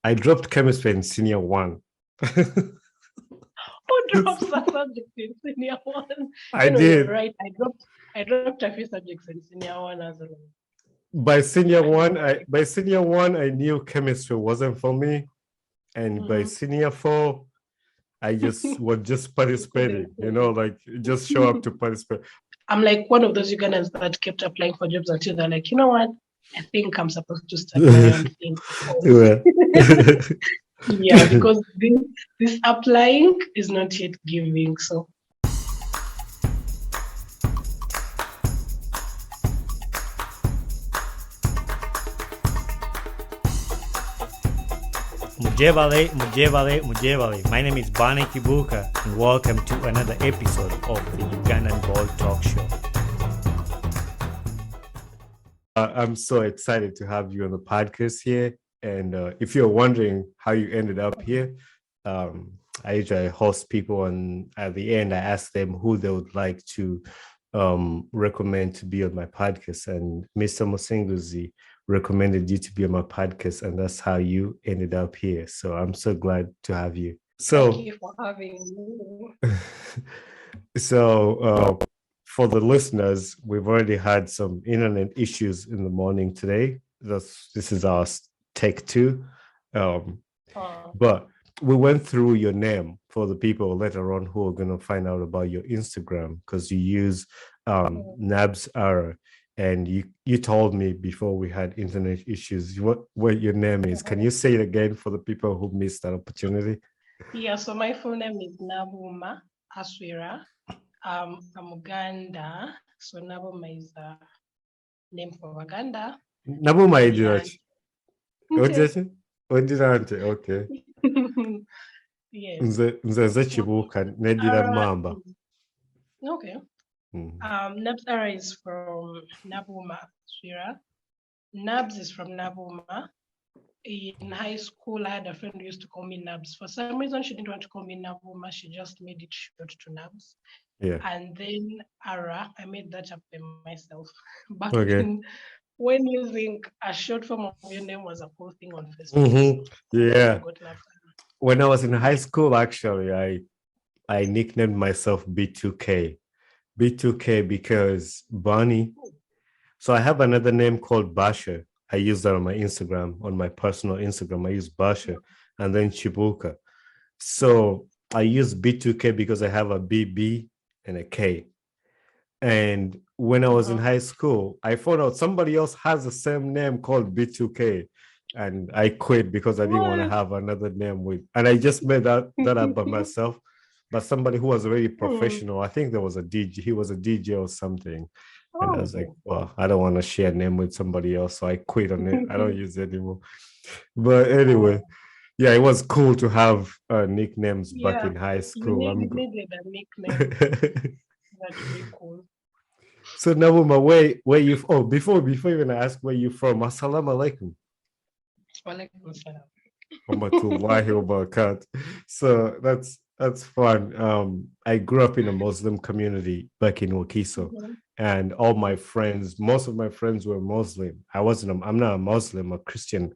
I dropped chemistry in senior one. Who drops a subject in senior one? I You're did. right. I dropped a few subjects in senior one as well. By senior one, I knew chemistry wasn't for me. And by senior four, I just was just participating, like just show up to participate. I'm like one of those Ugandans that kept applying for jobs until they're like, you know what? I think I'm supposed to start my own thing. Yeah, because this applying is not yet giving. So Mujevale. My name is Bani Kibuka, and welcome to another episode of the Ugandan Ball Talk Show. I'm so excited to have you on the podcast here. And if you're wondering how you ended up here, I usually host people, and at the end, I ask them who they would like to recommend to be on my podcast. And Mr. Mosenguzi recommended you to be on my podcast, and that's how you ended up here. So I'm so glad to have you. So thank you for having me. So for the listeners, we've already had some internet issues in the morning today. This is our take two. But we went through your name for the people later on who are going to find out about your Instagram, because you use Nabz Arah. And you told me before we had internet issues what your name is. Can you say it again for the people who missed that opportunity? Yeah, so my full name is Nabuma Aswirah. I'm Uganda. So Nabuuma is a name for Uganda. Nabuuma Idirati. Okay. Yes. Nze Chibuka Nedira Mamba. Okay. Nabz Arah is from Nabuuma Aswirah. Nabz is from Nabuuma. In high school, I had a friend who used to call me Nabz. For some reason, she didn't want to call me Nabuuma. She just made it short to Nabz. Yeah. And then Arah, I made that up by myself. Back then, when using a short form of your name was a cool thing on Facebook. Yeah. When I was in high school, actually, I nicknamed myself B2K. B2K because Bonnie. So I have another name called Basha. I use that on my Instagram, on my personal Instagram. I use Basha and then Chibuka. So I use B2K because I have a BB and a K. And when I was in high school, I found out somebody else has the same name called B2K. And I quit because I didn't want to have another name with. And I just made that up by myself. But somebody who was very professional, I think there was a DJ, he was a DJ or something. And I was like, well, I don't want to share a name with somebody else. So I quit on it. I don't use it anymore. But anyway, yeah, it was cool to have nicknames back in high school. You needed a nickname. That's really cool. So Nabuuma, where you? Oh, before you're gonna ask where you from, assalamu alaikum. Walaikum salam. So that's fun. I grew up in a Muslim community back in Wakiso, and all my friends, most of my friends were Muslim. I'm not a Muslim, a Christian,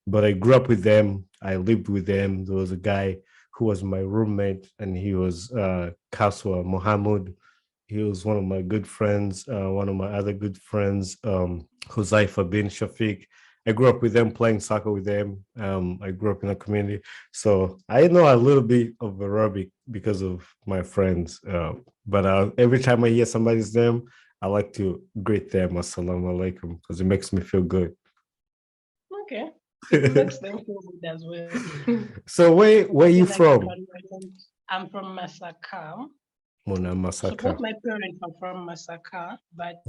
but I grew up with them. I lived with them. There was a guy who was my roommate, and he was Kaswa Muhammad. He was one of my good friends. One of my other good friends, Huzaifa bin Shafiq. I grew up with them, playing soccer with them. I grew up in a community. So I know a little bit of Arabic because of my friends. But every time I hear somebody's name, I like to greet them, assalamu alaikum, because it makes me feel good. Okay. It makes them feel good as well. So where are you from? I'm from Masaka. Masaka. So both my parents are from Masaka, but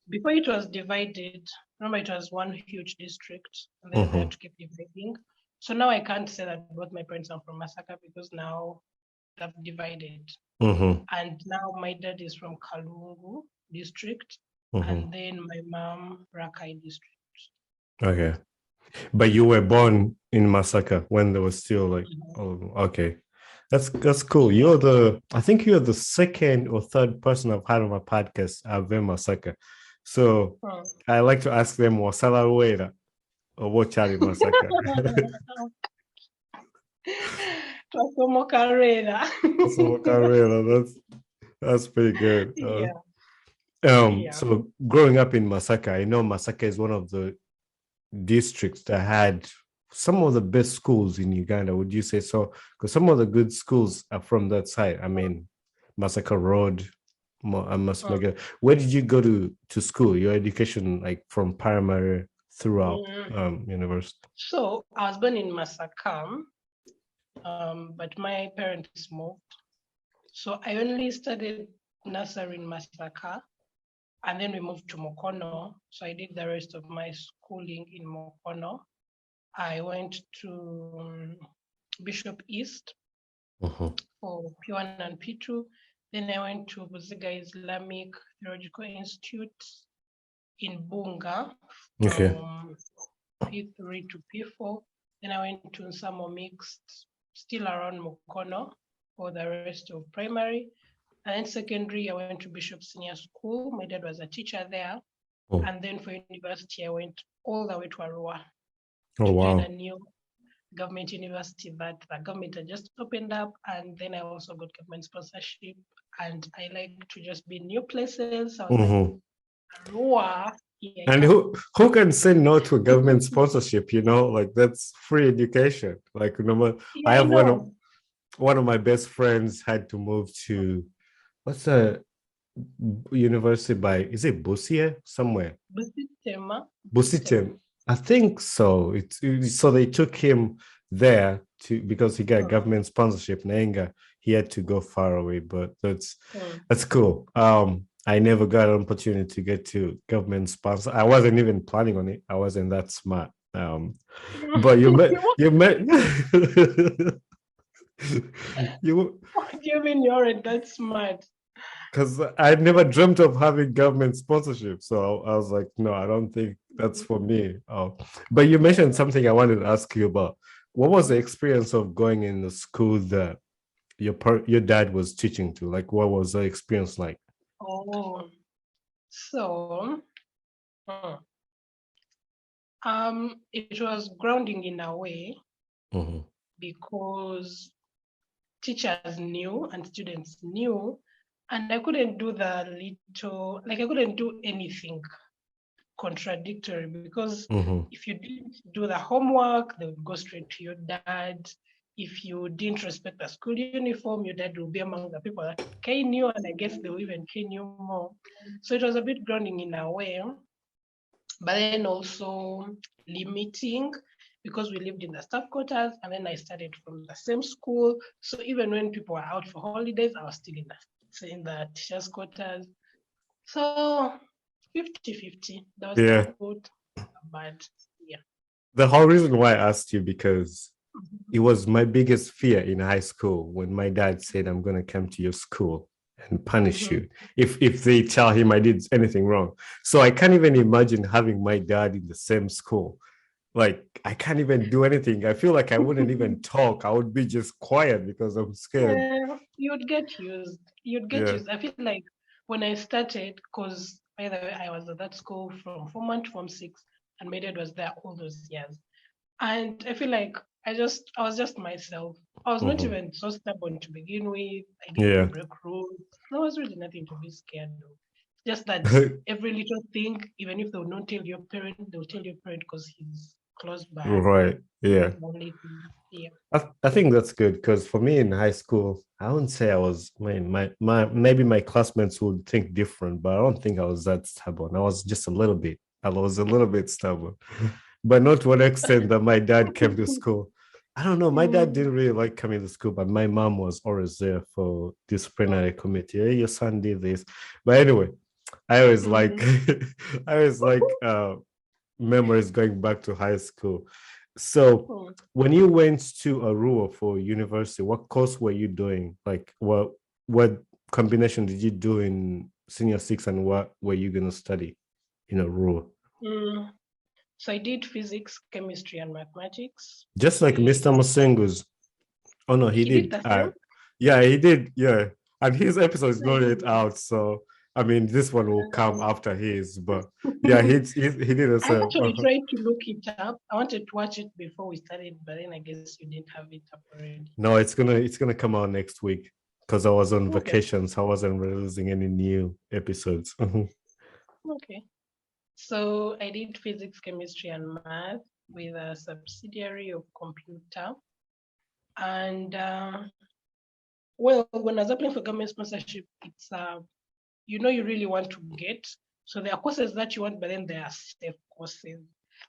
before it was divided, remember it was one huge district, and then they had to keep dividing. So now I can't say that both my parents are from Masaka because now they've divided. And now my dad is from Kalungu district, and then my mom Rakai district. Okay. But you were born in Masaka when there was still like, okay. That's cool. I think you're the second or third person I've had on my podcast, Ave Masaka. So I like to ask them, Wasala Uera. Chari Massacre? Twasomo Karela. So Carrera, that's pretty good. Yeah. So growing up in Masaka, I know Masaka is one of the districts that had some of the best schools in Uganda. Would you say so? Because some of the good schools are from that side. I mean, Masaka Road, where did you go to school? Your education, like from primary throughout university? So I was born in Masaka, but my parents moved. So I only studied nursery in Masaka, and then we moved to Mukono. So I did the rest of my schooling in Mukono. I went to Bishop East for P1 and P2. Then I went to Buziga Islamic Theological Institute in Bunga from P3 to P4. Then I went to Nsamo Mixed, still around Mukono for the rest of primary. And then secondary, I went to Bishop Senior School. My dad was a teacher there. And then for university, I went all the way to Arah to join a new government university that the government had just opened up. And then I also got government sponsorship. And I like to just be in new places. So I was like, Arua. And who can say no to a government sponsorship? Like that's free education. Like I have one of my best friends had to move to what's the university is it Busia somewhere? Busitem. I think so. So they took him there because he got government sponsorship. Nenga, he had to go far away, but that's cool. I never got an opportunity to get to government sponsor. I wasn't even planning on it. I wasn't that smart. But you met. What do you mean you aren't that smart? Because I never dreamt of having government sponsorship. So I was like, no, I don't think that's for me. But you mentioned something I wanted to ask you about. What was the experience of going in the school that your dad was teaching to? Like, what was the experience like? So it was grounding in a way because teachers knew and students knew, and I couldn't do I couldn't do anything contradictory because if you didn't do the homework, they would go straight to your dad. If you didn't respect the school uniform, your dad will be among the people that cane you, and I guess they will even cane you more. So it was a bit grounding in a way, but then also limiting because we lived in the staff quarters, and then I started from the same school. So even when people were out for holidays, I was still in the teachers' quarters. So 50-50. That was good, but yeah. The whole reason why I asked you, because it was my biggest fear in high school when my dad said, I'm going to come to your school and punish you if they tell him I did anything wrong. So I can't even imagine having my dad in the same school. Like, I can't even do anything. I feel like I wouldn't even talk. I would be just quiet because I'm scared. You'd get used. Used. I feel like when I started, because by the way, I was at that school from Form 1 to Form 6, and my dad was there all those years. And I feel like I was just myself. I was not even so stubborn to begin with. I didn't break rules. There was really nothing to be scared of. Just that every little thing, even if they will not tell your parent, they'll tell your parent because he's close by. Right. Yeah. I think that's good because for me in high school, I wouldn't say I was maybe my classmates would think different, but I don't think I was that stubborn. I was just a little bit. I was a little bit stubborn, but not to an extent that my dad came to school. I don't know. My dad didn't really like coming to school, but my mom was always there for disciplinary committee. Hey, your son did this. But anyway, I always like memories going back to high school. So when you went to Arua for university, what course were you doing? Like what combination did you do in senior 6 and what were you going to study in Arua? So I did physics, chemistry, and mathematics. Just like Mr. Musengu's. Oh no, he did. Yeah, he did. Yeah. And his episode is not yet out. So I mean, this one will come after his, but yeah, he did a I same. actually tried to look it up. I wanted to watch it before we started, but then I guess you didn't have it up already. No, it's gonna come out next week because I was on Okay. vacation, so I wasn't releasing any new episodes. Okay. So I did physics, chemistry, and math with a subsidiary of computer. And well, when I was applying for government sponsorship, it's you really want to get. So there are courses that you want, but then there are safe courses.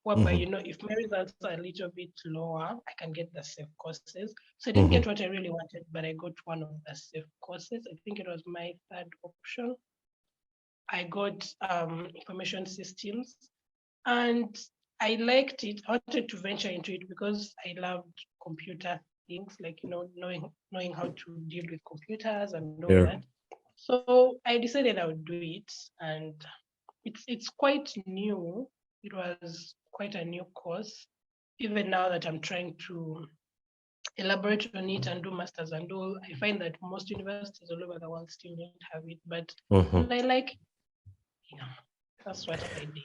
Whereby, if my results are a little bit lower, I can get the safe courses. So I didn't get what I really wanted, but I got one of the safe courses. I think it was my third option. I got information systems, and I liked it. I wanted to venture into it because I loved computer things, like knowing how to deal with computers and all that. So I decided I would do it, and it's quite new. It was quite a new course. Even now that I'm trying to elaborate on it and do masters and all, I find that most universities all over the world still don't have it. But and I like, that's what I did.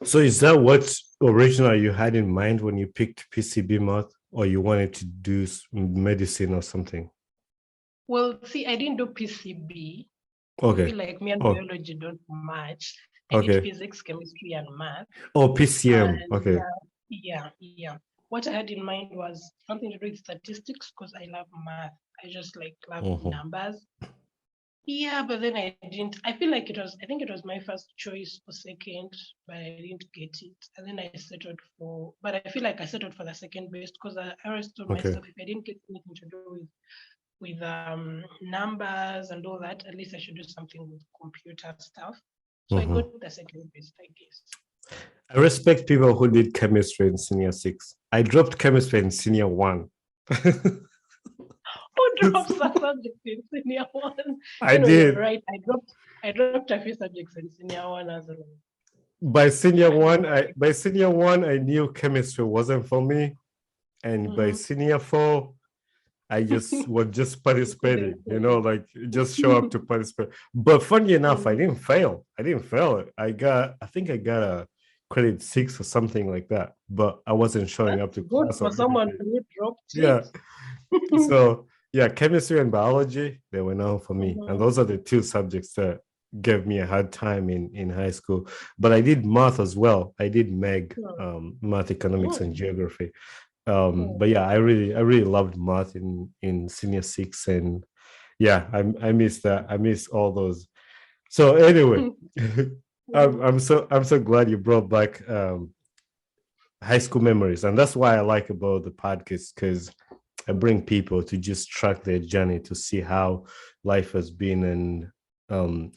So is that what originally you had in mind when you picked PCB math, or you wanted to do medicine or something? Well, see, I didn't do PCB. Okay. I feel like me and biology don't match. I did physics, chemistry, and math. Oh, PCM. Okay. Yeah. What I had in mind was something to do with statistics because I love math. I just love numbers. Yeah, but then I didn't. I feel like I think it was my first choice or second, but I didn't get it. And then I settled but I feel like I settled for the second best because I always told myself if I didn't get anything to do with numbers and all that, at least I should do something with computer stuff. So I got the second best, I guess. I respect people who did chemistry in senior 6. I dropped chemistry in senior 1. Who dropped the subject in senior 1? I did. You're right. I dropped a few subjects in senior 1 as well. By senior one, I knew chemistry wasn't for me, and by senior 4, I just was just participating, just show up to participate. But funny enough, I didn't fail. I think I got a credit 6 or something like that, but I wasn't showing up to class. For someone who dropped it. Yeah. So yeah, chemistry and biology, they were known for me. And those are the 2 subjects that gave me a hard time in high school. But I did math as well. I did math, economics, and geography. But yeah, I really loved math in senior 6, and yeah, I miss that. I miss all those. So anyway, I'm so glad you brought back high school memories, and that's why I like about the podcast, because I bring people to just track their journey to see how life has been, and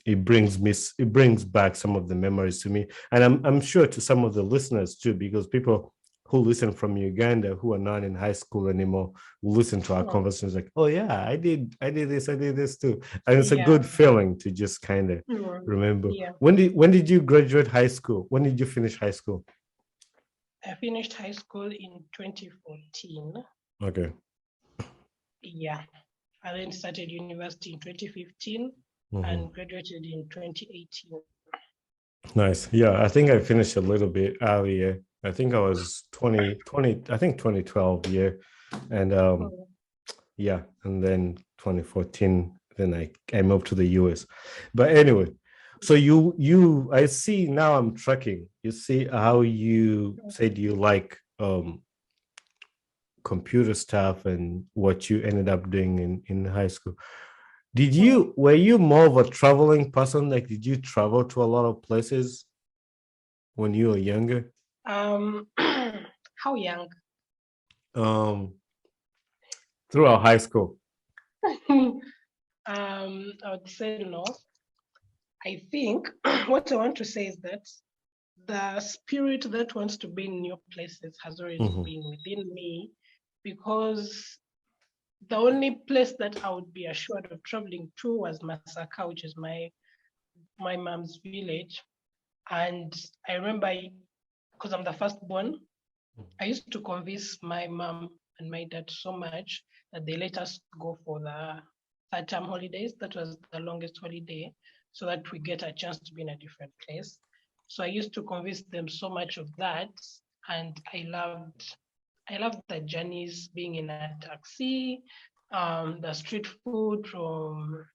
it brings back some of the memories to me, and I'm sure to some of the listeners too, because people who listen from Uganda who are not in high school anymore will listen to our conversations like, oh yeah, I did this too, and it's a good feeling to just kind of remember. When did you graduate high school? When did you finish high school? I finished high school in 2014. Okay. Yeah, I then started university in 2015 and graduated in 2018. Nice. Yeah, I think I finished a little bit earlier. I think I was 2012 year, and yeah, and then 2014, then I moved to the US. But anyway, so you I see now I'm tracking. You see how you said you like computer stuff and what you ended up doing in high school. Were you more of a traveling person? Like, did you travel to a lot of places when you were younger? How young? Throughout high school. I would say no. I think what I want to say is that the spirit that wants to be in new places has always been within me, because the only place that I would be assured of traveling to was Masaka, which is my mom's village. And I remember, because I'm the firstborn, I used to convince my mom and my dad so much that they let us go for the 3rd term holidays. That was the longest holiday. so that we get a chance to be in a different place. So I used to convince them so much of that, and I loved the journeys, being in a taxi, the street food from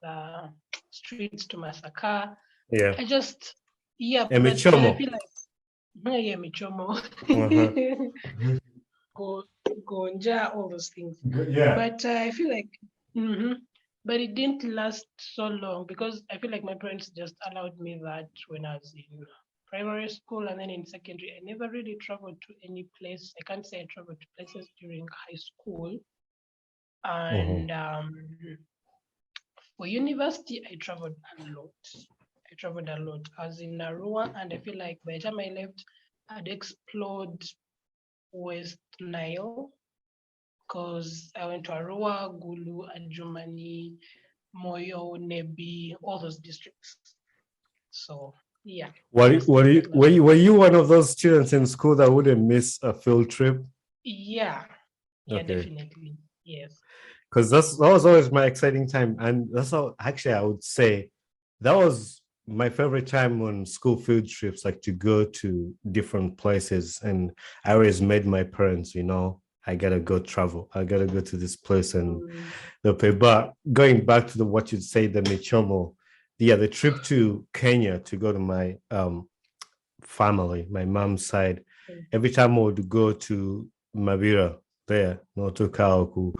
the streets to Masaka. Yeah. I just And but then I Michomo. feel like Michomo, Uh-huh. Gonja, all those things. Yeah. But I feel like, but it didn't last so long because I feel like my parents just allowed me that when I was in primary school, and then in secondary. I never really traveled to any place. I can't say I traveled to places during high school. And for university, I traveled a lot. I was in Arua, and I feel like by the time I left, I'd explored West Nile, because I went to Arua, Gulu, Adjumani, Moyo, Nebi, all those districts. So yeah. Were you one of those students in school that wouldn't miss a field trip? Yeah. Yeah, Okay. definitely. Yes. Because that was always my exciting time. And that's how actually I would say that was my favorite time on school field trips, like to go to different places. And I always made my parents, I gotta go travel. I gotta go to this place and they'll pay. But going back to what you'd say, the Michomo, the trip to Kenya to go to my family, my mom's side, every time I would go to Mabira there, no to Kaoku,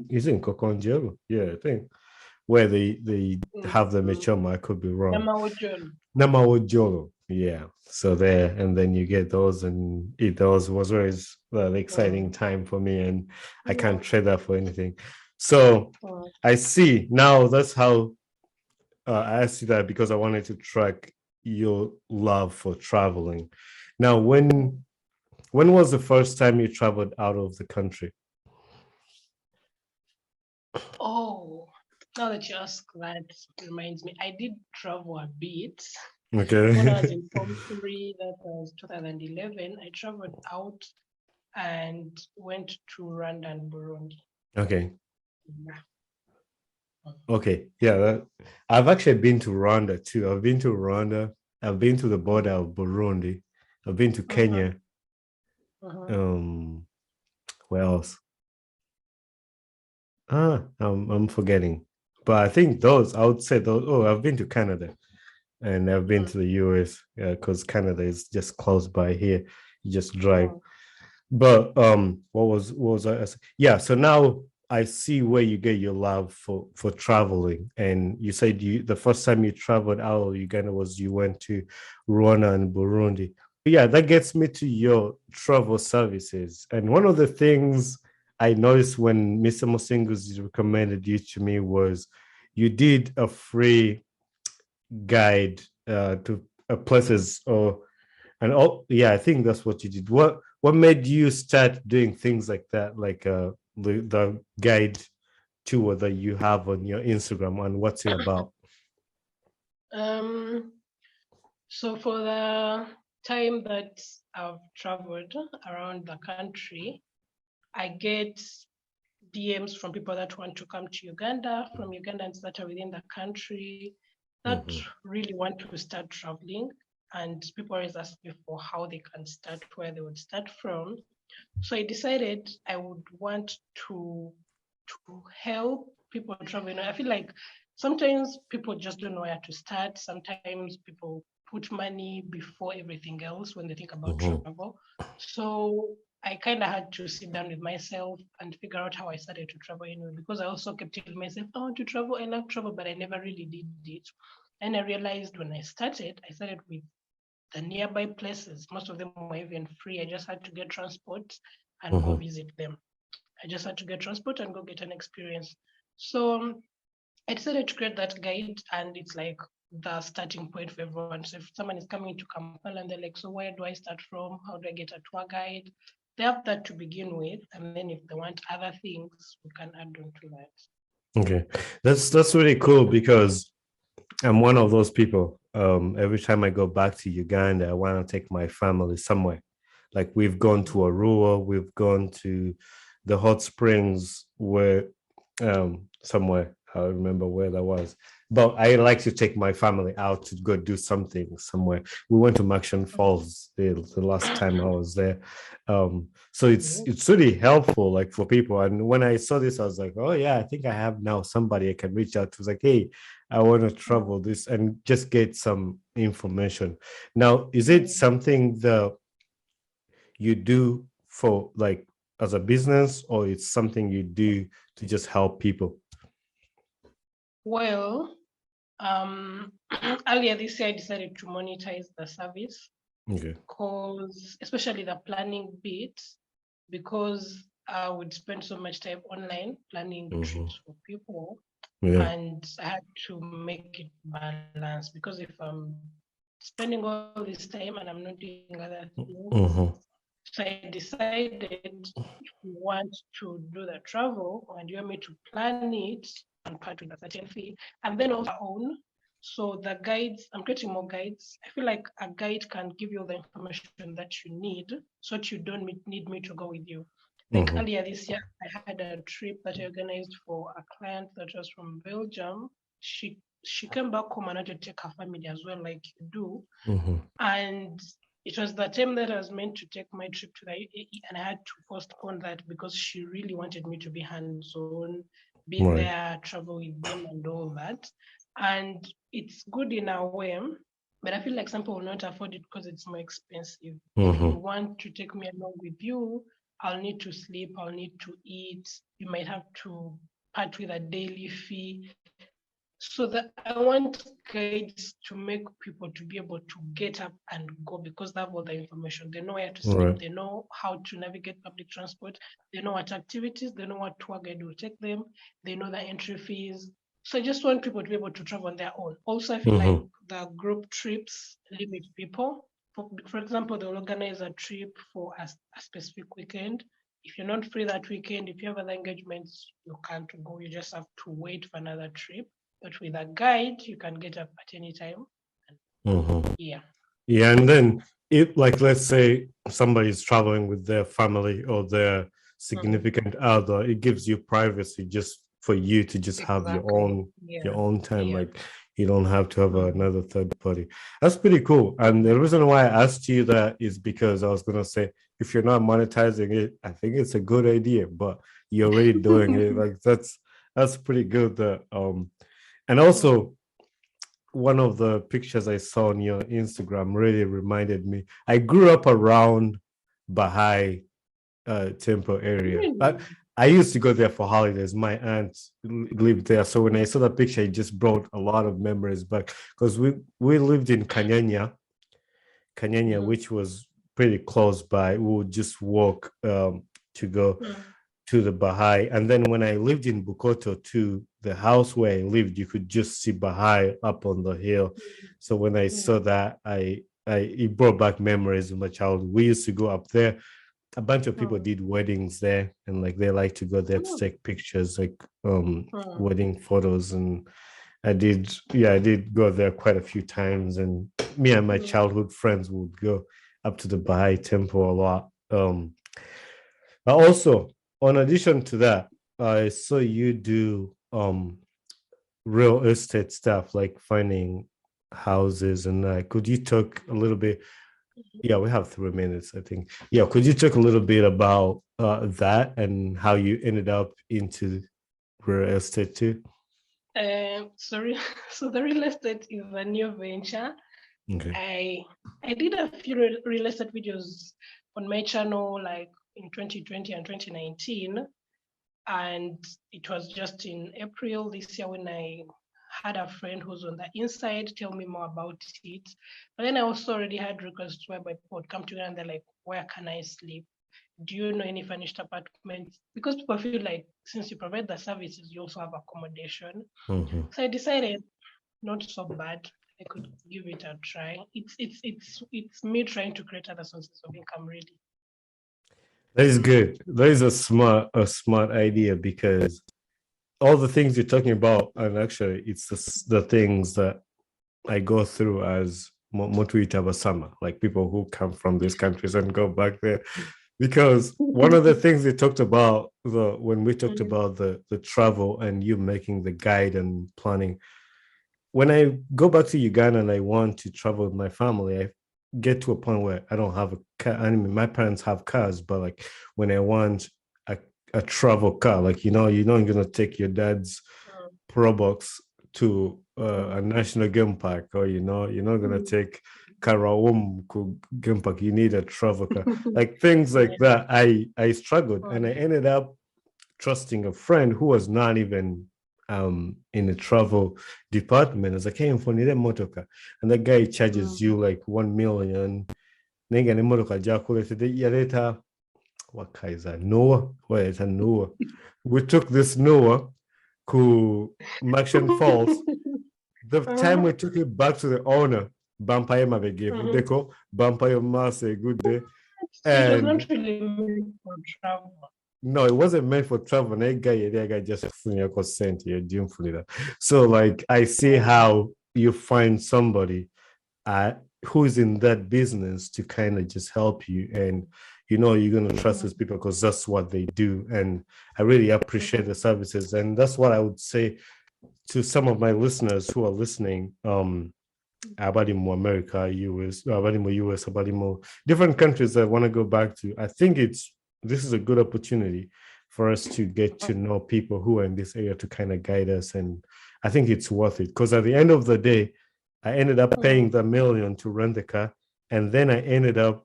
is it Nkokonjelo? Yeah, I think. Where they have the Michomo, I could be wrong. Namawojolo. Yeah. So there, and then you get those and eat those. Was always the exciting time for me, and I can't trade that for anything. So I see now that's how I asked you that, because I wanted to track your love for traveling. Now, when was the first time you traveled out of the country? Oh, now that you ask that, reminds me, I did travel a bit. Okay. When I was in Form 3, that was 2011, I traveled out and went to Rwanda and Burundi. Okay. Yeah. Okay. Yeah. I've actually been to Rwanda too. I've been to Rwanda. I've been to the border of Burundi. I've been to Kenya. Where else? I'm forgetting. But I think I would say those. Oh, I've been to Canada. And I've been to the US, because Canada is just close by here. You just drive. But what was I? Yeah. So now I see where you get your love for traveling. And you said the first time you traveled out of Uganda was you went to Rwanda and Burundi. Yeah, that gets me to your travel services. And one of the things I noticed when Mr. Mosingus recommended you to me was you did a free guide to places I think that's what you did. What made you start doing things like that, like the guide tour that you have on your Instagram, and what's it about? So for the time that I've traveled around the country, I get DMs from people that want to come to Uganda, from Ugandans that are within the country that really want to start traveling, and people always ask me for how they can start, where they would start from. So I decided I would want to help people travel. I feel like sometimes people just don't know where to start. Sometimes people put money before everything else when they think about travel. So I kind of had to sit down with myself and figure out how I started to travel anyway, because I also kept telling myself, I want to travel, I love travel, but I never really did it. And I realized when I started with the nearby places. Most of them were even free. I just had to get transport and go visit them. I just had to get transport and go get an experience. So I decided to create that guide, and it's like the starting point for everyone. So if someone is coming to Kampala and they're like, so where do I start from? How do I get a tour guide? They have that to begin with. And then if they want other things, we can add on to that. Okay. That's really cool, because I'm one of those people. Every time I go back to Uganda, I want to take my family somewhere. Like we've gone to Arua, we've gone to the hot springs somewhere. I don't remember where that was. But I like to take my family out to go do something somewhere. We went to Maction Falls the last time I was there. So it's really helpful, like for people. And when I saw this, I was like, oh yeah, I think I have now somebody I can reach out to. It's like, hey, I want to travel this and just get some information. Now, is it something that you do for like as a business, or it's something you do to just help people? Well, earlier this year I decided to monetize the service. Okay. Because especially the planning bit, because I would spend so much time online planning trips for people, and I had to make it balance, because if I'm spending all this time and I'm not doing other things, so I decided, if you want to do the travel and you want me to plan it and part with a certain fee, and then also own. So the guides, I'm creating more guides. I feel like a guide can give you the information that you need, so that you don't need me to go with you. Like earlier this year, I had a trip that I organized for a client that was from Belgium. She came back home and had to take her family as well, like you do. And it was the time that I was meant to take my trip to the UAE, and I had to postpone that because she really wanted me to be hands-on, be there, travel with them and all that. And it's good in a way, but I feel like some people will not afford it because it's more expensive. If you want to take me along with you, I'll need to sleep, I'll need to eat. You might have to part with a daily fee. So that I want guides to make people to be able to get up and go, because they have all the information. They know where to sleep, they know how to navigate public transport, they know what activities, they know what tour guide will take them, they know the entry fees. So I just want people to be able to travel on their own. Also, I feel like the group trips limit people. For example, they'll organize a trip for a specific weekend. If you're not free that weekend, if you have other engagements, you can't go. You just have to wait for another trip. But with a guide, you can get up at any time. Yeah, and then if, like, let's say somebody's traveling with their family or their significant other, it gives you privacy just for you to just have your own time. Like, you don't have to have another third party. That's pretty cool. And the reason why I asked you that is because I was gonna say, if you're not monetizing it, I think it's a good idea, but you're already doing it. Like, that's pretty good. And also, one of the pictures I saw on your Instagram really reminded me. I grew up around Baha'i temple area. I used to go there for holidays. My aunt lived there. So when I saw that picture, it just brought a lot of memories back, because we lived in Kanyanya, which was pretty close by. We would just walk to go to the Baha'i. And then when I lived in Bukoto too, the house where I lived, you could just see Baha'i up on the hill. So when I saw that, it brought back memories of my childhood. We used to go up there. A bunch of people did weddings there, and like they like to go there to take pictures, like wedding photos. And I did go there quite a few times, and me and my childhood friends would go up to the Baha'i temple a lot. But also, in addition to that, I saw you do real estate stuff, like finding houses, and could you talk a little bit? Yeah, we have 3 minutes, I think. Yeah, could you talk a little bit about that and how you ended up into real estate too? So the real estate is a new venture. Okay. I did a few real estate videos on my channel, like in 2020 and 2019, and it was just in April this year when I had a friend who's on the inside tell me more about it. But then I also already had requests whereby people would come to me and they're like, where can I sleep? Do you know any furnished apartments? Because people feel like since you provide the services, you also have accommodation. So I decided, not so bad, I could give it a try. It's me trying to create other sources of income, really. That is good. That is a smart idea, because all the things you're talking about, and actually it's the things that I go through as Motuita Basama, like people who come from these countries and go back there. because one of the things they talked about when we talked about the travel and you making the guide and planning. When I go back to Uganda and I want to travel with my family, I get to a point where I don't have a car. I mean, my parents have cars, but like when I want a travel car, like you're not gonna take your dad's Pro Box to a national game park, or you're not gonna take Karaum game park. You need a travel car, like things like that. I struggled, and I ended up trusting a friend who was not even in the travel department. I was like, hey, for motoka, and that guy charges you like 1 million. Nenga ne motoka jakulete yareta what car is that? Noah. Wait, it's a Noah. We took this Noah to Maction Falls. The time we took it back to the owner, Vampire Mavege, Deco, Vampire Mase, good day. It was not really meant for travel. No, it wasn't meant for travel. That guy just sent you. So like I see how you find somebody who's in that business to kind of just help you, and you're going to trust those people because that's what they do. And I really appreciate the services. And that's what I would say to some of my listeners who are listening, Abadimo America, US, Abadimo US, Abadimo different countries that want to go back to. I think this is a good opportunity for us to get to know people who are in this area to kind of guide us. And I think it's worth it because at the end of the day, I ended up paying the $1 million to rent the car. And then I ended up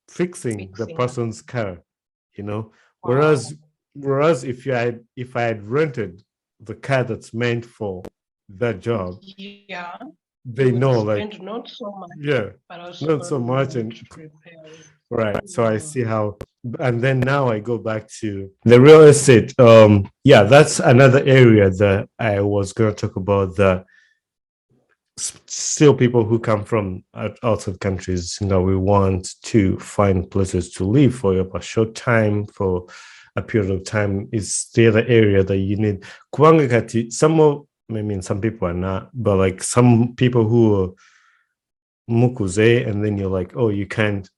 fixing the person's car, Whereas if I had rented the car that's meant for that job, they know like not so much, but also not so much, and right. So I see how, and then now I go back to the real estate. That's another area that I was going to talk about. That still people who come from outside countries, we want to find places to live for a short time, for a period of time. Is the other area that you need. Some people are not, but like some people who are mukuze, and then you're like, oh, you can't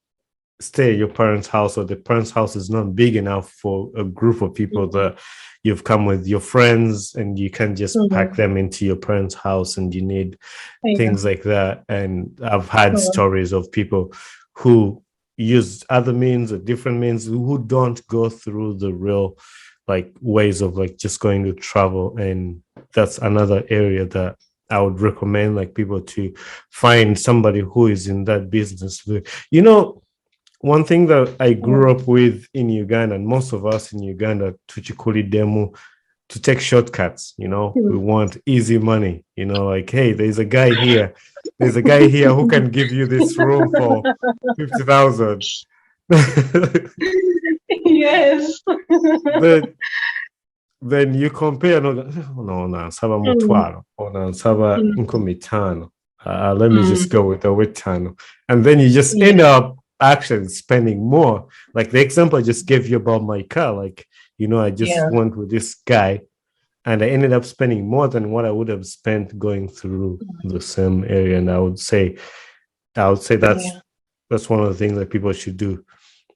stay at your parents' house, or the parents' house is not big enough for a group of people that you've come with your friends, and you can't just pack them into your parents' house, and you need things like that. And I've had stories of people who use other means or different means who don't go through the real like ways of like just going to travel. And that's another area that I would recommend like people to find somebody who is in that business. One thing that I grew up with in Uganda, and most of us in Uganda, tuchikuli demo, to take shortcuts, we want easy money, like, hey, there's a guy here who can give you this room for 50,000. Yes. But then you compare, saba mutwaro, saba nkomitano. Let me just go with the witano. And then you just end up actually spending more. Like the example I just gave you about my car, like, I just went with this guy and I ended up spending more than what I would have spent going through the same area. And I would say that's one of the things that people should do.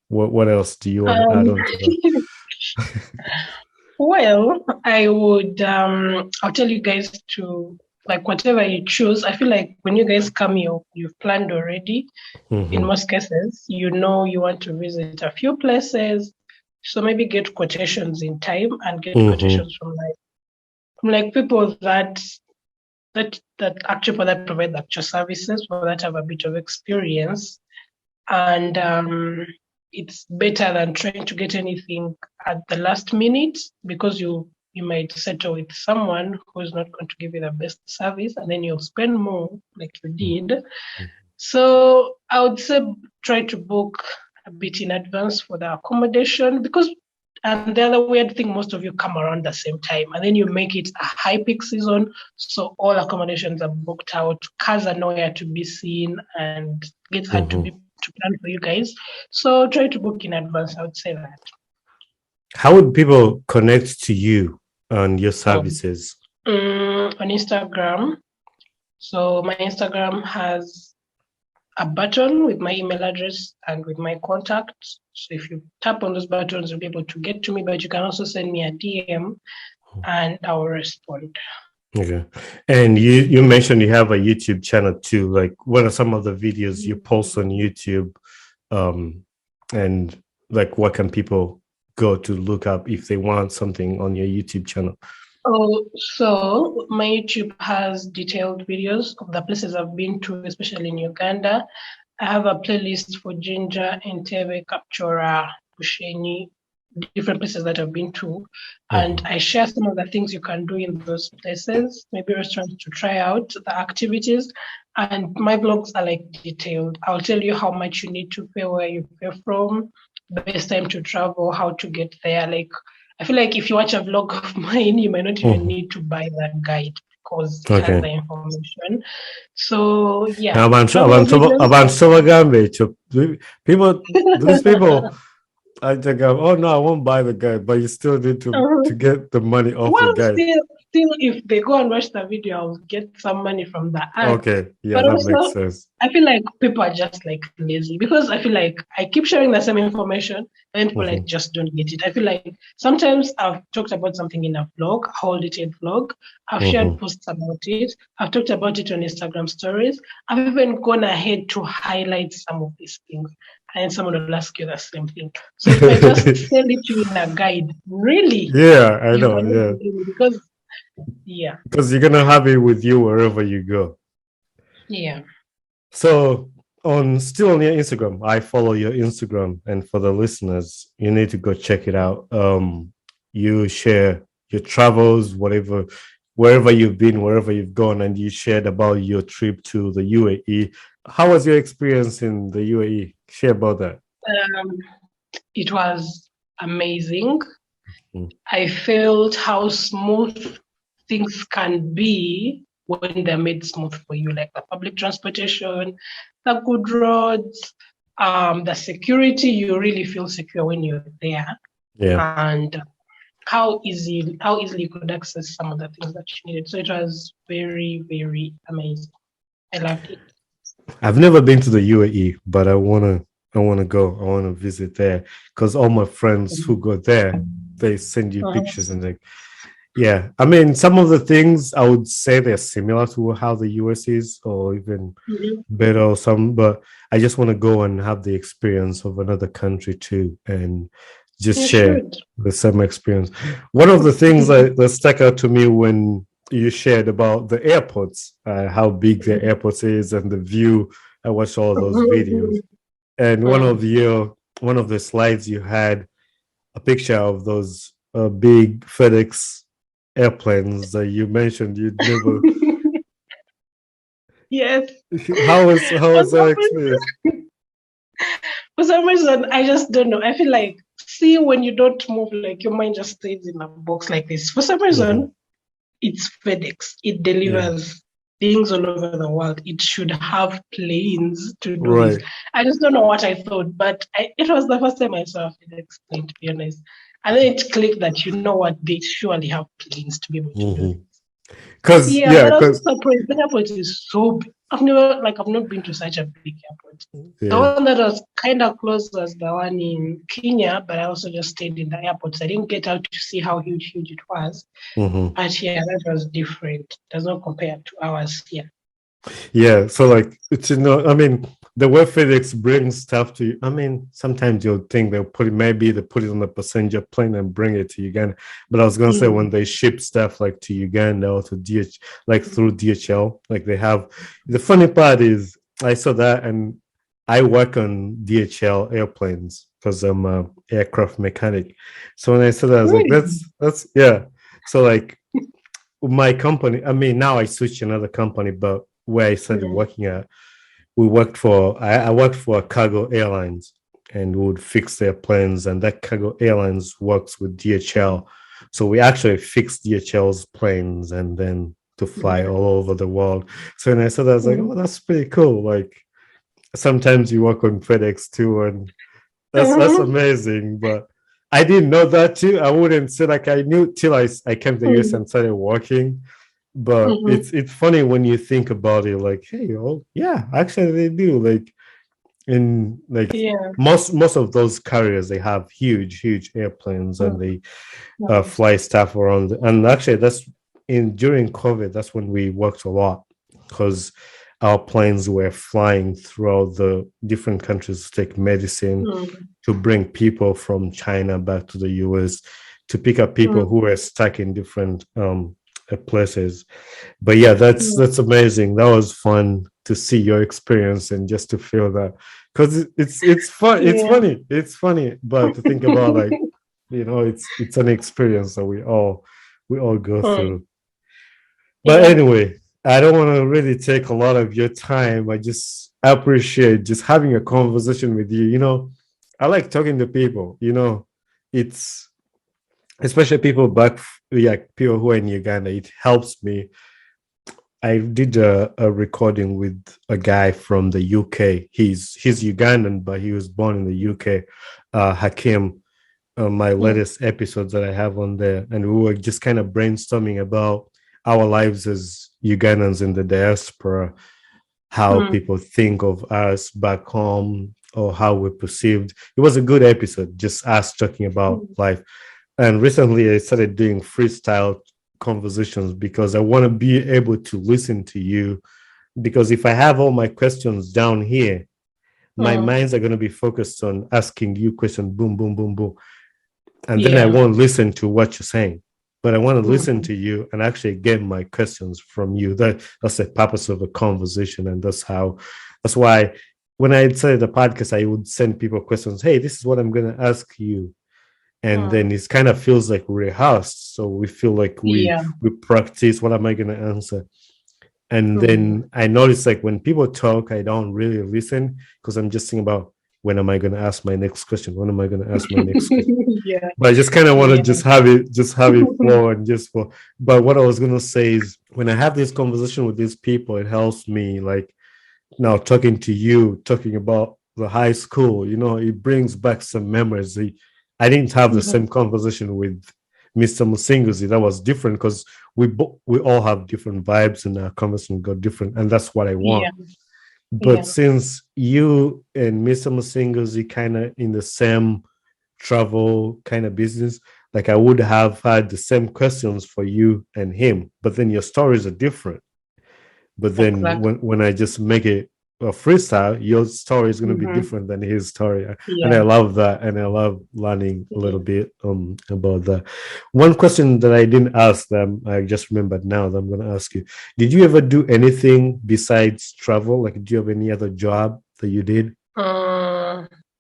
What else do you want to add on to that? Well, I would I'll tell you guys to like whatever you choose. I feel like when you guys come, you've planned already. In most cases, you want to visit a few places. So maybe get quotations in time and get quotations from people that actually provide actual services, for that have a bit of experience. And it's better than trying to get anything at the last minute, because you might settle with someone who's not going to give you the best service, and then you'll spend more like you did. So I would say try to book a bit in advance for the accommodation, and the other weird thing, most of you come around the same time, and then you make it a high peak season, so all accommodations are booked out, cars are nowhere to be seen, and it gets hard to plan for you guys. So try to book in advance, I would say that. How would people connect to you and your services? On Instagram. So my Instagram has a button with my email address and with my contacts. So if you tap on those buttons, you'll be able to get to me, but you can also send me a DM and I'll respond. Okay. And you mentioned you have a YouTube channel too. Like, what are some of the videos you post on YouTube? And like, what can people go to look up if they want something on your YouTube channel? Oh, so my YouTube has detailed videos of the places I've been to, especially in Uganda. I have a playlist for Ginger, Entebbe, Kapchora, Bushenyi, different places that I've been to. And I share some of the things you can do in those places, maybe restaurants to try out, the activities. And my vlogs are like detailed. I'll tell you how much you need to pay, where you pay from, best time to travel, how to get there. Like, I feel like if you watch a vlog of mine, you might not even need to buy that guide because it has the information. So yeah. People, these people, I think, oh no, I won't buy the guide, but you still need to get the money off the guide. Still, if they go and watch the video, I'll get some money from the ad. Okay, yeah, but that also, makes sense. I feel like people are just like lazy because I feel like I keep sharing the same information and people like just don't get it. I feel like sometimes I've talked about something in a vlog, a whole detailed vlog. I've shared posts about it. I've talked about it on Instagram stories. I've even gone ahead to highlight some of these things. And someone will ask you the same thing. So if I just send it to you in a guide, really? Yeah, I know. Yeah. Because you're gonna have it with you wherever you go. Yeah. So still on your Instagram, I follow your Instagram, and for the listeners, you need to go check it out. You share your travels, wherever you've been, wherever you've gone, and you shared about your trip to the UAE. How was your experience in the UAE? Share about that. It was amazing. I felt how smooth things can be when they're made smooth for you, like the public transportation, the good roads, the security. You really feel secure when you're there. Yeah. And how easily you could access some of the things that you needed. So it was very, very amazing. I loved it. I've never been to the UAE, but I wanna go. I wanna visit there because all my friends who go there, they send you pictures and like, yeah. I mean, some of the things I would say they're similar to how the US is, or even better or some. But I just want to go and have the experience of another country too, and just share the same experience. One of the things that stuck out to me when you shared about the airports, how big the airports is and the view. I watched all those videos, and one of the slides you had a picture of those big FedEx airplanes that you mentioned you'd never. Yes. How was that experience? For some reason, I just don't know. I feel like, when you don't move, like your mind just stays in a box like this. For some reason, it's FedEx. It delivers things all over the world. It should have planes to do this. I just don't know what I thought, but it was the first time I saw a FedEx plane, to be honest. And then it clicked that, you know what, they surely have planes to be able to do it. But I was surprised. The airport is so big. I've not been to such a big airport. The one that was kind of close was the one in Kenya, but I also just stayed in the airport. So I didn't get out to see how huge it was. But that was different. It does not compare to ours here. Yeah, so like I mean, the way FedEx brings stuff to you, I mean, sometimes you'll think they put it on the passenger plane and bring it to Uganda. But I was gonna say when they ship stuff like to Uganda or to through DHL, like they have. The funny part is I saw that, and I work on DHL airplanes because I'm an aircraft mechanic. So when I saw that, I was like, that's yeah. So like my company, I mean, now I switched to another company, but where I started working at, I worked for a cargo airlines, and we would fix their planes, and that cargo airlines works with DHL. So we actually fixed DHL's planes and then to fly all over the world. So when I saw that, I was like, oh, that's pretty cool. Like sometimes you work on FedEx too, and that's amazing. But I didn't know that too. I wouldn't say like I knew till I came to the US and started working. But it's funny when you think about it, like, hey, oh yeah, actually they do. Like in like most of those carriers, they have huge airplanes and they fly staff around. And actually, that's during COVID. That's when we worked a lot because our planes were flying throughout the different countries to take medicine, to bring people from China back to the US, to pick up people who were stuck in different places. But yeah, that's amazing. That was fun to see your experience and just to feel that, because it's fun. It's funny, but to think about, like, you know, it's an experience that we all go through. But anyway, I don't want to really take a lot of your time. I appreciate just having a conversation with you. You know, I like talking to people. You know, it's especially people people who are in Uganda. It helps me. I did a recording with a guy from the UK. He's Ugandan, but he was born in the UK. Hakim, my latest episodes that I have on there, and we were just kind of brainstorming about our lives as Ugandans in the diaspora, how people think of us back home or how we're perceived. It was a good episode, just us talking about life. And recently I started doing freestyle conversations because I want to be able to listen to you, because if I have all my questions down here, my minds are going to be focused on asking you questions, boom, boom, boom, boom. And then I won't listen to what you're saying. But I want to listen to you and actually get my questions from you. That's the purpose of a conversation. And that's why when I started the podcast, I would send people questions. Hey, this is what I'm going to ask you. And then it kind of feels like rehearsed. So we feel like we practice. What am I going to answer? And then I notice, like, when people talk, I don't really listen because I'm just thinking about, when am I going to ask my next question? When am I going to ask my next question? But I just kind of want to just have it flow and just flow. But what I was going to say is, when I have this conversation with these people, it helps me, like, now talking to you, talking about the high school, you know, it brings back some memories. I didn't have the same conversation with Mr. Musinguzi. That was different because we all have different vibes and our conversation got different. And that's what I want. But since you and Mr. Musinguzi kind of in the same travel kind of business, like, I would have had the same questions for you and him, but then your stories are different. But then when I just make it a freestyle, your story is going to be different than his story. And I love that. And I love learning a little bit about that. One question that I didn't ask them, I just remembered now that I'm going to ask you. Did you ever do anything besides travel? Like, do you have any other job that you did?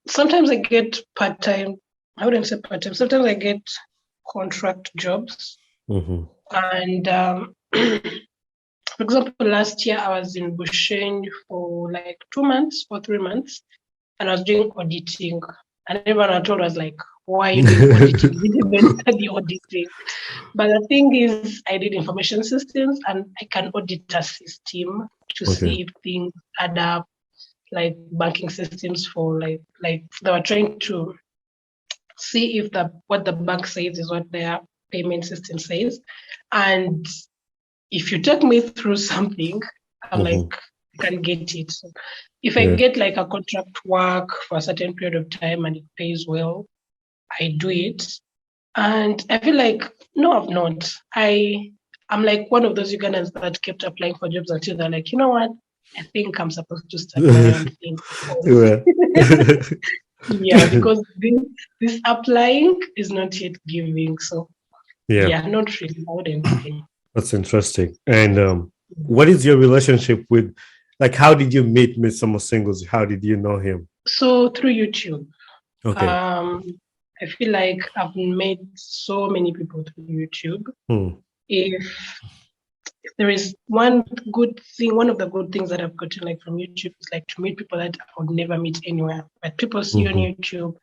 Sometimes I get part-time. I wouldn't say part-time. Sometimes I get contract jobs. And for example, last year I was in Busheng for like 2 months or 3 months, and I was doing auditing. And everyone I told was like, why are you doing auditing? You didn't even study auditing. But the thing is, I did information systems, and I can audit a system to see if things add up, like banking systems for like they were trying to see if what the bank says is what their payment system says. And if you take me through something, I'm like, I can get it. So if I get like a contract work for a certain period of time and it pays well, I do it. And I feel like, no, I've not. I'm like one of those Ugandans that kept applying for jobs until they're like, you know what? I think I'm supposed to start my own thing. Because this applying is not yet giving. So not really. I wouldn't say. That's interesting. And what is your relationship with, like, how did you meet Mr. Musinguzi? How did you know him? So through YouTube. Okay. I feel like I've met so many people through YouTube. If there is one good thing, one of the good things that I've gotten like from YouTube is like to meet people that I would never meet anywhere. But people see you on YouTube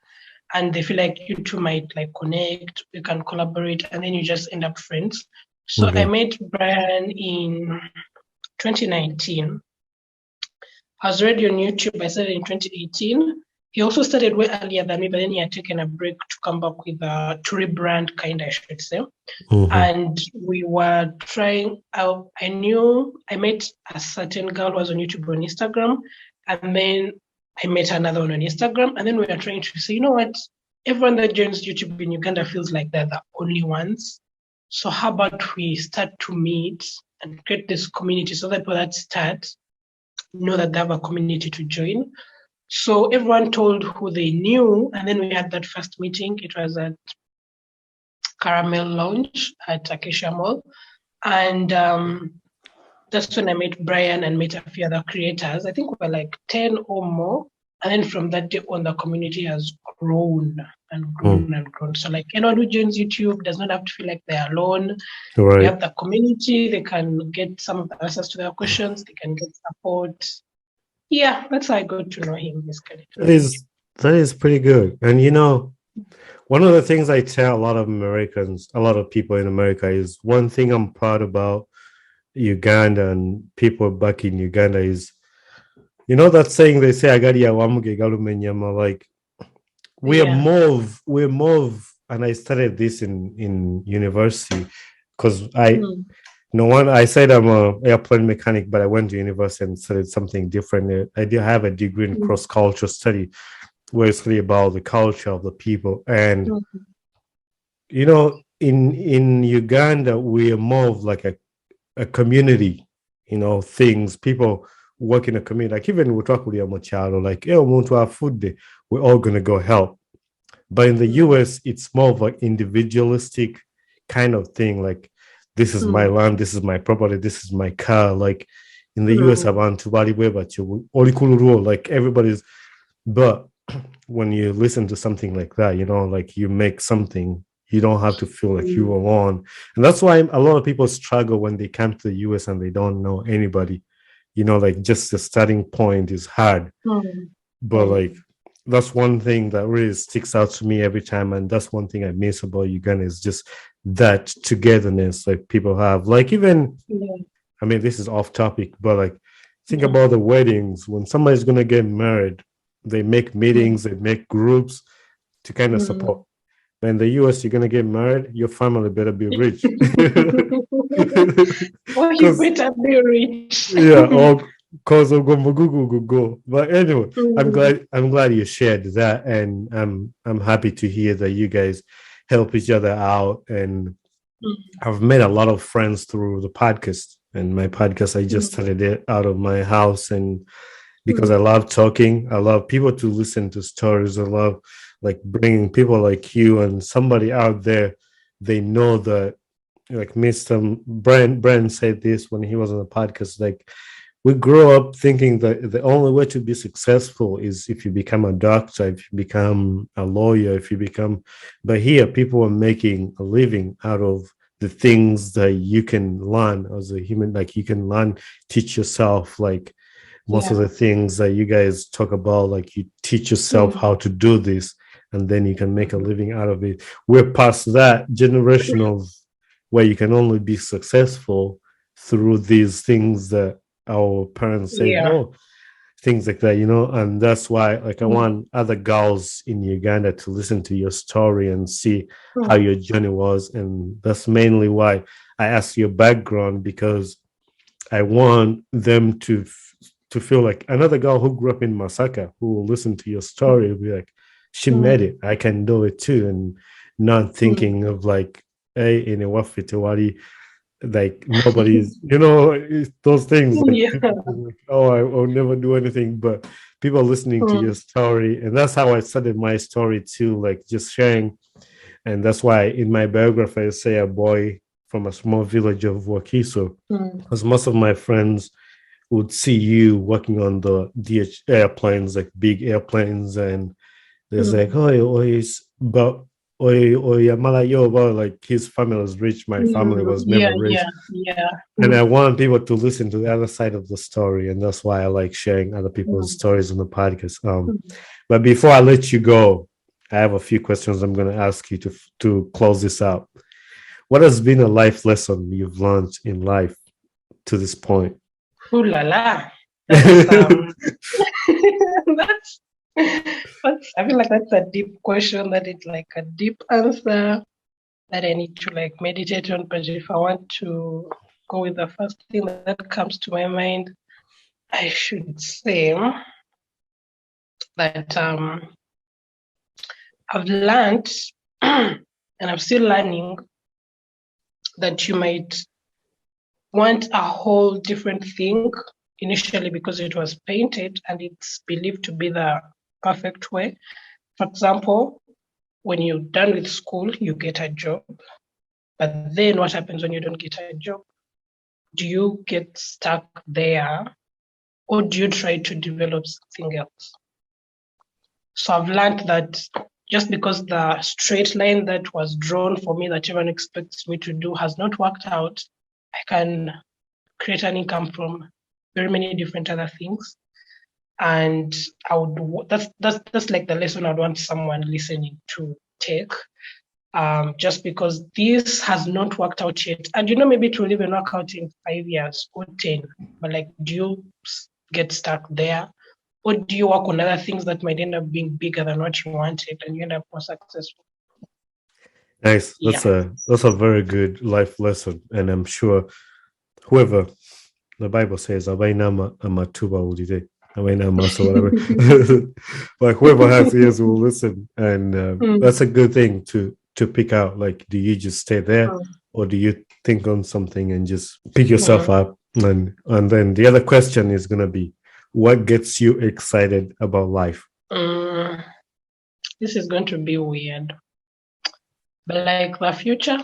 and they feel like you two might like connect, you can collaborate, and then you just end up friends. So I met Brian in 2019. I was already on YouTube. I started in 2018. He also started way earlier than me, but then he had taken a break to come back with a to rebrand, kind of, I should say. And we were trying. I met a certain girl who was on YouTube on Instagram, and then I met another one on Instagram, and then we were trying to say, you know what? Everyone that joins YouTube in Uganda feels like they're the only ones. So how about we start to meet and create this community so that people that start know that they have a community to join. So everyone told who they knew, and then we had that first meeting. It was at Caramel Lounge at Acacia Mall, and that's when I met Brian and met a few other creators. I think we were like 10 or more. And then from that day on, the community has grown and grown and grown. So like anyone who joins YouTube does not have to feel like they're alone. Right. They have the community. They can get some of the answers to their questions. They can get support. Yeah, that's how I got to know him, basically. That is pretty good. And you know, one of the things I tell a lot of Americans, a lot of people in America, is one thing I'm proud about Uganda and people back in Uganda is, you know, that saying they say, like we're more, and I studied this in university because I said I'm a airplane mechanic, but I went to university and studied something different. I did have a degree in cross-cultural study, where it's really about the culture of the people. And you know, in Uganda, we are more of like a community, you know, things, people work in a community. Like even we talk with your Machado, like, hey, we want to have food day, we're all gonna go help. But in the US, it's more of an individualistic kind of thing. Like, this is my land, this is my property, this is my car. Like in the US, like everybody's, but when you listen to something like that, you know, like you make something, you don't have to feel like you are alone. And that's why a lot of people struggle when they come to the US and they don't know anybody. You know, like just the starting point is hard. But like that's one thing that really sticks out to me every time. And that's one thing I miss about Uganda is just that togetherness like people have. Like even, I mean, this is off topic, but like think about the weddings. When somebody's gonna get married, they make meetings, they make groups to kind of support. But in the US, you're gonna get married, your family better be rich. Well, you better be rich. Yeah, or cause of go. But anyway, I'm glad you shared that, and I'm happy to hear that you guys help each other out. And I've made a lot of friends through the podcast. And my podcast, I just started it out of my house, and because I love talking, I love people to listen to stories. I love like bringing people like you and somebody out there. They know that, like Mr. Brand said this when he was on the podcast. Like we grow up thinking that the only way to be successful is if you become a doctor, if you become a lawyer, if you become. But here, people are making a living out of the things that you can learn as a human. Like you can learn, teach yourself. Like most of the things that you guys talk about, like you teach yourself how to do this, and then you can make a living out of it. We're past that generation of where you can only be successful through these things that our parents say, oh, things like that, you know. And that's why, like, I want other girls in Uganda to listen to your story and see how your journey was. And that's mainly why I asked your background, because I want them to feel like another girl who grew up in Masaka who will listen to your story will be like, she made it, I can do it too. And not thinking of like, hey, in a wafitawari, like nobody's, you know, those things like, like oh, I'll never do anything. But people listening to your story, and that's how I started my story too, like just sharing. And that's why in my biography I say a boy from a small village of Wakiso, because most of my friends would see you working on the DH airplanes, like big airplanes, and there's like, oh, but like his family was rich, my family was never rich. And I want people to listen to the other side of the story, and that's why I like sharing other people's stories on the podcast. But before I let you go, I have a few questions I'm going to ask you to close this out. What has been a life lesson you've learned in life to this point? Ooh la la. I feel like that's a deep question, that it's like a deep answer that I need to like meditate on. But if I want to go with the first thing that comes to my mind, I should say that I've learned and I'm still learning that you might want a whole different thing initially because it was painted and it's believed to be the perfect way. For example, when you're done with school, you get a job. But then what happens when you don't get a job? Do you get stuck there or do you try to develop something else? So I've learned that just because the straight line that was drawn for me that everyone expects me to do has not worked out, I can create an income from very many different other things. And that's like the lesson I'd want someone listening to take. Just because this has not worked out yet. And maybe it will even work out in 5 years or 10. But like, do you get stuck there? Or do you work on other things that might end up being bigger than what you wanted and you end up more successful? Nice. That's a very good life lesson. And I'm sure whoever, the Bible says, Abainama Amatuba Udide. So whatever. Like whoever has ears will listen. And that's a good thing to pick out. Like, do you just stay there or do you think on something and just pick yourself up? And then the other question is going to be, what gets you excited about life? This is going to be weird. But like the future?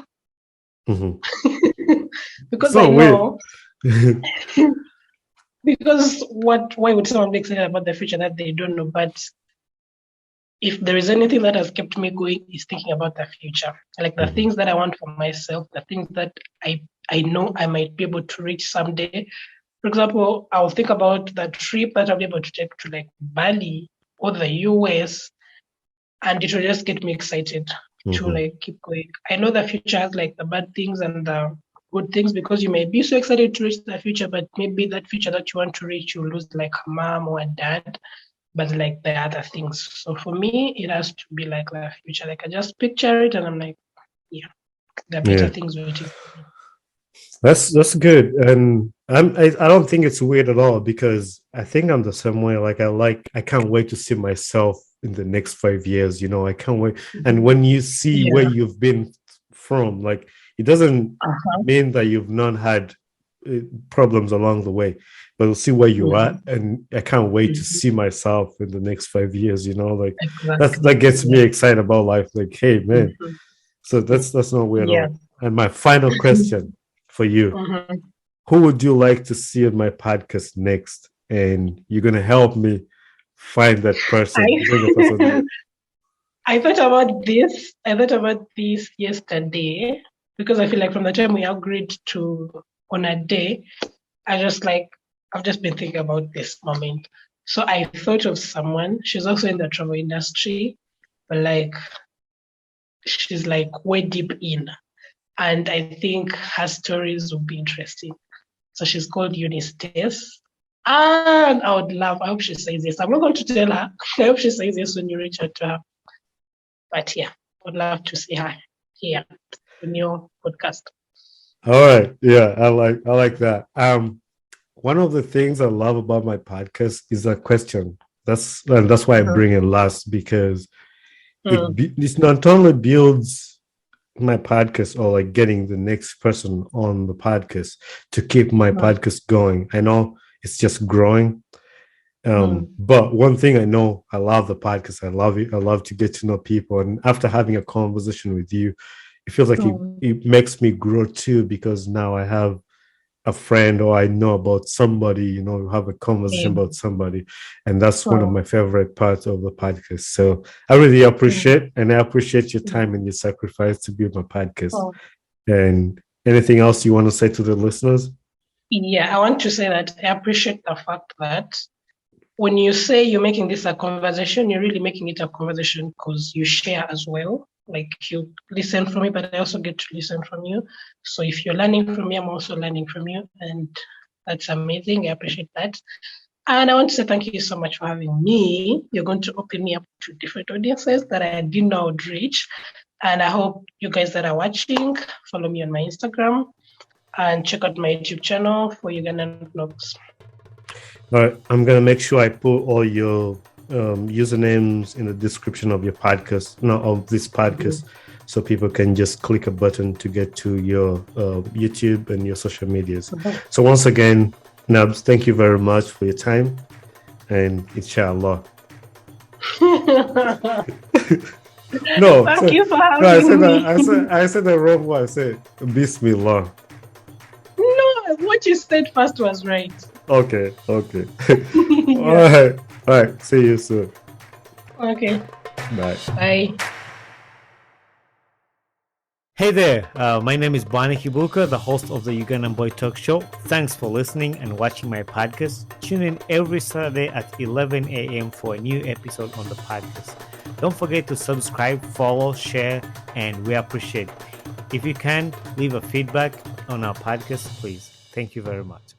Because I know... Because why would someone be excited about the future that they don't know? But if there is anything that has kept me going, is thinking about the future. Like the things that I want for myself, the things that I know I might be able to reach someday. For example, I'll think about the trip that I'll be able to take to like Bali or the US, and it will just get me excited to like keep going. I know the future has like the bad things and the good things because you may be so excited to reach the future, but maybe that future that you want to reach, you lose like a mom or a dad, but like the other things. So for me, it has to be like the future. Like I just picture it and I'm like, yeah, there are better things waiting. That's good. And I don't think it's weird at all because I think I'm the same way. Like I can't wait to see myself in the next 5 years. I can't wait. And when you see where you've been from, like it doesn't mean that you've not had problems along the way, but we'll see where you're at. And I can't wait to see myself in the next 5 years. Like that gets me excited about life. Like, hey man, so that's not weird at all. And my final question for you, who would you like to see on my podcast next? And you're gonna help me find that person. I thought about this yesterday because I feel like from the time we agreed to on a day, I've just been thinking about this moment. So I thought of someone. She's also in the travel industry, but like she's like way deep in, and I think her stories would be interesting. So she's called Eunice. And I hope she says yes. I'm not going to tell her. I hope she says yes when you reach out to her. But yeah, I would love to see her here in your podcast. All right. Yeah, I like that. One of the things I love about my podcast is a question. That's why I bring it last, because it not only builds my podcast or like getting the next person on the podcast to keep my podcast going. I know it's just growing. But one thing I know, I love the podcast. I love it. I love to get to know people. And after having a conversation with you, it feels like it makes me grow too, because now I have a friend or I know about somebody, have a conversation about somebody. And that's one of my favorite parts of the podcast. So I really appreciate, and I appreciate your time and your sacrifice to be on my podcast. And anything else you want to say to the listeners? Yeah, I want to say that I appreciate the fact that when you say you're making this a conversation, you're really making it a conversation because you share as well. Like you listen from me, but I also get to listen from you. So if you're learning from me, I'm also learning from you. And that's amazing. I appreciate that. And I want to say thank you so much for having me. You're going to open me up to different audiences that I didn't know I would reach. And I hope you guys that are watching, follow me on my Instagram and check out my YouTube channel for Ugandan vlogs. All right, I'm gonna make sure I put all your usernames in the description of your podcast, of this podcast, so people can just click a button to get to your YouTube and your social medias. So once again, Nabz, thank you very much for your time, and inshallah. No, Thank you for having me. I said the wrong one. I said Bismillah. No, what you said first was right. Okay. Yeah. All right. See you soon. Okay. Bye. Bye. Hey there, my name is Bwana Kibuka, the host of the Ugandan Boy Talk Show. Thanks for listening and watching my podcast. Tune in every Saturday at 11 a.m. for a new episode on the podcast. Don't forget to subscribe, follow, share, and we appreciate it. If you can, leave a feedback on our podcast, please. Thank you very much.